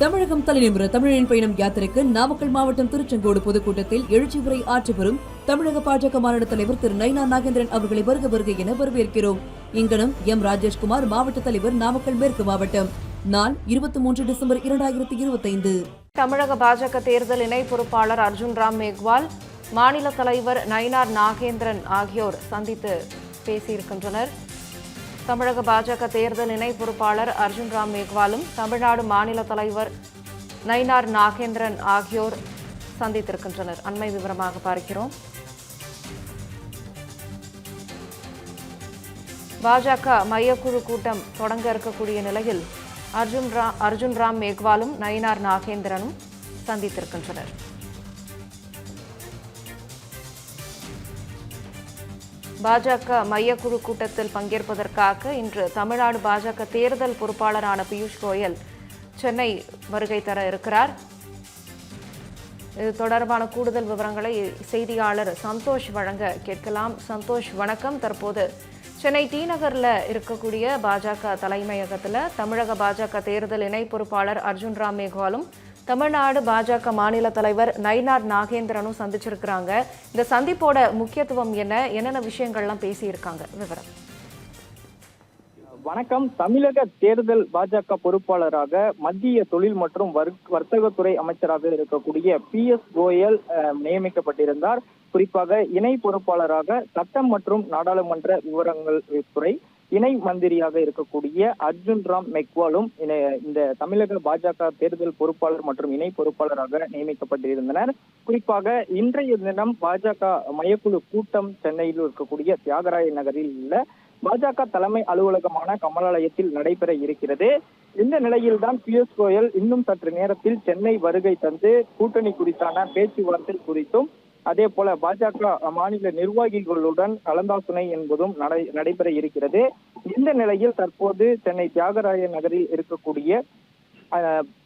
தமிழகம் தலைநிமிர தமிழின் பயணம் யாத்திரைக்கு நாமக்கல் மாவட்டம் திருச்செங்கோடு பொதுக்கூட்டத்தில் எழுச்சி உரை ஆற்றி வரும் தமிழக பாஜக மாநில தலைவர் திரு நயினார் நாகேந்திரன் அவர்களை வருக என வரவேற்கிறோம். இங்கனம் எம் ராஜேஷ்குமார், மாவட்ட தலைவர், நாமக்கல் மேற்கு மாவட்டம். நாள் 23 டிசம்பர் 2025. தமிழக பாஜக தேர்தல் இணை பொறுப்பாளர் அர்ஜுன் ராம் மேக்வால், மாநில தலைவர் நயினார் நாகேந்திரன் ஆகியோர் சந்தித்து பேசியிருக்கின்றனர். தமிழக பாஜக தேர்தல் இணை பொறுப்பாளர் அர்ஜுன் ராம் மேக்வாலும் தமிழ்நாடு மாநில தலைவர் நயினார் நாகேந்திரன் ஆகியோர் சந்தித்திருக்கின்றனர். அண்மை விவரமாக பார்க்கிறோம். பாஜக மையக்குழு கூட்டம் தொடங்க இருக்கக்கூடிய நிலையில் அர்ஜுன் ராம் மேக்வாலும் நயினார் நாகேந்திரனும் சந்தித்திருக்கின்றனர். பாஜக மையக்குழு கூட்டத்தில் பங்கேற்பதற்காக இன்று தமிழ்நாடு பாஜக தேர்தல் பொறுப்பாளரான பியூஷ் கோயல் சென்னை வருகை தர இருக்கிறார். இது தொடர்பான கூடுதல் விவரங்களை செய்தியாளர் சந்தோஷ் வழங்க கேட்கலாம். சந்தோஷ், வணக்கம். தற்போது சென்னை டி நகரில் இருக்கக்கூடிய பாஜக தலைமையகத்தில் தமிழக பாஜக தேர்தல் இணை பொறுப்பாளர் அர்ஜுன் ராம் மேக்வாலும் தமிழ்நாடு பாஜக மாநில தலைவர் நயினார் நாகேந்திரனும் சந்திச்சிருக்கிறாங்க. இந்த சந்திப்போட முக்கியத்துவம் என்னென்ன விஷயங்கள்லாம் பேசியிருக்காங்க, விவரம்? வணக்கம். தமிழக தேர்தல் பாஜக பொறுப்பாளராக மத்திய தொழில் மற்றும் வர்த்தகத்துறை அமைச்சராக இருக்கக்கூடிய PS கோயல் நியமிக்கப்பட்டிருந்தார். குறிப்பாக இணை பொறுப்பாளராக சட்டம் மற்றும் நாடாளுமன்ற விவரங்கள் துறை இணை மந்திரியாக இருக்கக்கூடிய அர்ஜுன் ராம் மெக்வாலும் இந்த தமிழக பாஜக தேர்தல் பொறுப்பாளர் மற்றும் இணை பொறுப்பாளராக நியமிக்கப்பட்டிருந்தனர். குறிப்பாக இன்றைய தினம் பாஜக மையக்குழு கூட்டம் சென்னையில் இருக்கக்கூடிய தியாகராய நகரில் உள்ள பாஜக தலைமை அலுவலகமான கமலாலயத்தில் நடைபெற இருக்கிறது. இந்த நிலையில்தான் பியூஷ் கோயல் இன்னும் சற்று நேரத்தில் சென்னை வருகை தந்து கூட்டணி குறித்தான பேச்சுவார்த்தை குறித்தும் அதே போல பாஜக மாநில நிர்வாகிகளுடன் கலந்தாலோசனை என்பதும் நடைபெற இருக்கிறது. இந்த நிலையில் தற்போது சென்னை தியாகராய நகரில் இருக்கக்கூடிய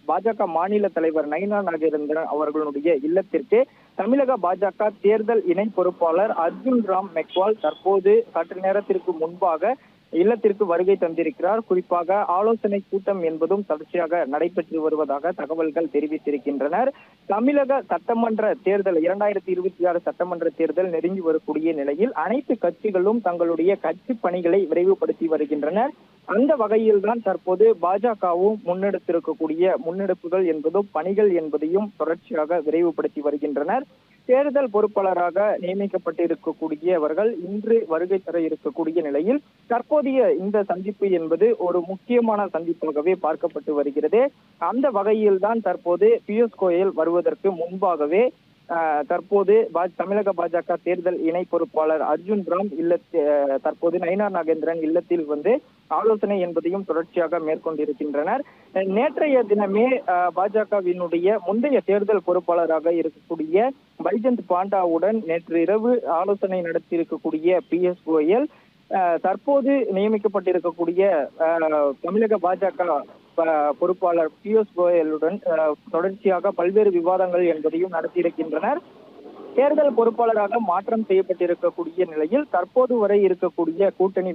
பாஜக மாநில தலைவர் நயினார் நாகேந்திரன் அவர்களுடைய இல்லத்திற்கு தமிழக பாஜக தேர்தல் இணை பொறுப்பாளர் அர்ஜுன் ராம் மெக்வால் தற்போது சற்று நேரத்திற்கு முன்பாக இல்லத்திற்கு வருகை தந்திருக்கிறார். குறிப்பாக ஆலோசனை கூட்டம் என்பதும் தொடர்ச்சியாக நடைபெற்று வருவதாக தகவல்கள் தெரிவித்திருக்கின்றனர். தமிழக சட்டமன்ற தேர்தல் 2026 சட்டமன்ற தேர்தல் நெருங்கி வரக்கூடிய நிலையில் அனைத்து கட்சிகளும் தங்களுடைய கட்சி பணிகளை விரைவுபடுத்தி வருகின்றனர். அந்த வகையில்தான் தற்போது பாஜகவும் முன்னெடுத்திருக்கக்கூடிய முன்னெடுப்புகள் என்பதும் பணிகள் என்பதையும் தொடர்ச்சியாக விரைவுபடுத்தி வருகின்றனர். தேர்தல் பொறுப்பாளராக நியமிக்கப்பட்டிருக்கக்கூடியவர்கள் இன்று வருகை தர இருக்கக்கூடிய நிலையில் தற்போதைய இந்த சந்திப்பு என்பது ஒரு முக்கியமான சந்திப்பாகவே பார்க்கப்பட்டு வருகிறது. அந்த வகையில்தான் தற்போது பியூஷ் கோயல் வருவதற்கு முன்பாகவே தற்போது தமிழக பாஜக தேர்தல் இணை பொறுப்பாளர் அர்ஜுன் ராம் தற்போது நயினார் நாகேந்திரன் இல்லத்தில் வந்து ஆலோசனை என்பதையும் தொடர்ச்சியாக மேற்கொண்டிருக்கின்றனர். நேற்றைய தினமே பாஜகவினுடைய முந்தைய தேர்தல் பொறுப்பாளராக இருக்கக்கூடிய பைஜந்த் பாண்டாவுடன் நேற்று இரவு ஆலோசனை நடத்தியிருக்கக்கூடிய PS கோயல் தற்போது நியமிக்கப்பட்டிருக்கக்கூடிய தமிழக பாஜக பொறுப்பாளர் பியூஷ் கோயலுடன் தொடர்ச்சியாக பல்வேறு விவாதங்கள் என்பதையும் நடத்தியிருக்கின்றனர். தேர்தல் பொறுப்பாளராக மாற்றம் செய்யப்பட்டிருக்கக்கூடிய நிலையில் தற்போது வரை இருக்கக்கூடிய கூட்டணி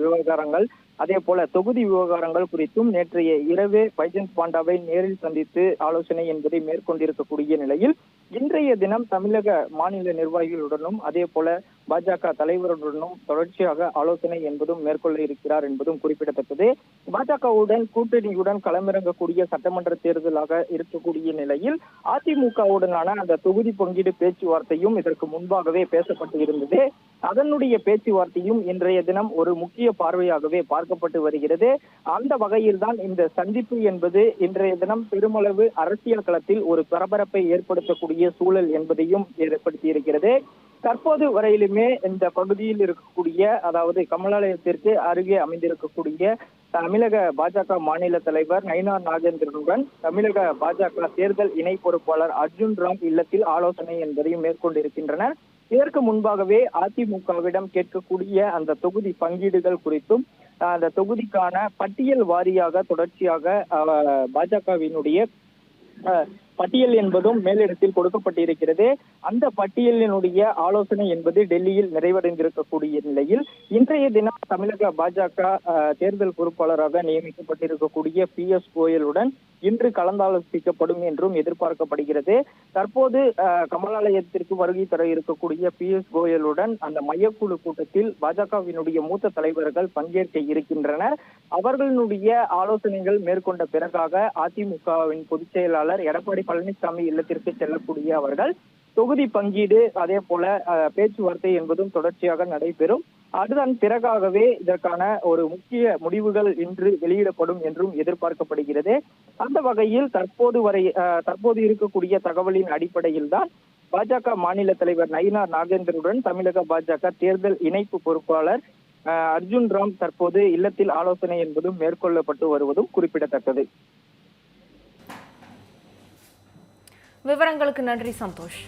விவகாரங்கள் அதே போல தொகுதி விவகாரங்கள் குறித்தும் நேற்றைய இரவே பைஜந்த் பாண்டாவை நேரில் சந்தித்து ஆலோசனை என்பதை மேற்கொண்டிருக்கக்கூடிய நிலையில் இன்றைய தினம் தமிழக மாநில நிர்வாகிகளுடனும் அதே போல பாஜக தலைவருடனும் தொடர்ச்சியாக ஆலோசனை என்பதும் மேற்கொள்ள இருக்கிறார் என்பதும் குறிப்பிடத்தக்கது. பாஜகவுடன் கூட்டணியுடன் களமிறங்கக்கூடிய சட்டமன்ற தேர்தலாக இருக்கக்கூடிய நிலையில் அதிமுகவுடனான அந்த தொகுதி பங்கீடு பேச்சுவார்த்தையும் இதற்கு முன்பாகவே பேசப்பட்டு இருந்தது. அதனுடைய பேச்சுவார்த்தையும் இன்றைய தினம் ஒரு முக்கிய பார்வையாகவே பார்க்கப்பட்டு வருகிறது. அந்த வகையில் தான் இந்த சந்திப்பு என்பது இன்றைய தினம் பெருமளவு அரசியல் களத்தில் ஒரு பரபரப்பை ஏற்படுத்தக்கூடிய சூழல் என்பதையும் ஏற்படுத்தி இருக்கிறது. தற்போது வரையிலுமே இந்த பகுதியில் இருக்கக்கூடிய அதாவது கமலாலயத்திற்கு அருகே அமைந்திருக்கக்கூடிய தமிழக பாஜக மாநில தலைவர் நயினார் நாகேந்திரனுடன் தமிழக பாஜக தேர்தல் இணை பொறுப்பாளர் அர்ஜுன் ராம் இல்லத்தில் ஆலோசனை என்பதையும் மேற்கொண்டிருக்கின்றனர். இதற்கு முன்பாகவே அதிமுகவிடம் கேட்கக்கூடிய அந்த தொகுதி பங்கீடுகள் குறித்தும் அந்த தொகுதிக்கான பட்டியல் வாரியாக தொடர்ச்சியாக பாஜகவினுடைய பட்டியல் என்பதும் மேலிடத்தில் கொடுக்கப்பட்டிருக்கிறது. அந்த பட்டியலினுடைய ஆலோசனை என்பது டெல்லியில் நிறைவடைந்திருக்கக்கூடிய நிலையில் இன்றைய தினம் தமிழக பாஜக தேர்தல் பொறுப்பாளராக நியமிக்கப்பட்டிருக்கக்கூடிய PS கோயலுடன் இன்று கலந்தாலோசிக்கப்படும் என்றும் எதிர்பார்க்கப்படுகிறது. தற்போது கமலாலயத்திற்கு வருகை தர இருக்கக்கூடிய பியூஷ் கோயலுடன் அந்த மையக்குழு கூட்டத்தில் பாஜகவினுடைய மூத்த தலைவர்கள் பங்கேற்க இருக்கின்றனர். அவர்களுடைய ஆலோசனைகள் மேற்கொண்ட பிறகாக அதிமுகவின் பொதுச் செயலாளர் எடப்பாடி பழனிசாமி இல்லத்திற்கு செல்லக்கூடிய அவர்கள் தொகுதி பங்கீடு அதே போல பேச்சுவார்த்தை என்பதும் தொடர்ச்சியாக நடைபெறும். அதன் பிறகாகவே இதற்கான ஒரு முக்கிய முடிவுகள் இன்று வெளியிடப்படும் என்றும் எதிர்பார்க்கப்படுகிறது. அந்த வகையில் தற்போது இருக்கக்கூடிய தகவலின் அடிப்படையில் தான் பாஜக மாநில தலைவர் நயினார் நாகேந்திரனுடன் தமிழக பாஜக தேர்தல் இணைப்பு பொறுப்பாளர் அர்ஜுன் ராம் தற்போது இல்லத்தில் ஆலோசனை என்பதும் மேற்கொள்ளப்பட்டு வருவதும் குறிப்பிடத்தக்கது. விவரங்களுக்கு நன்றி சந்தோஷ்.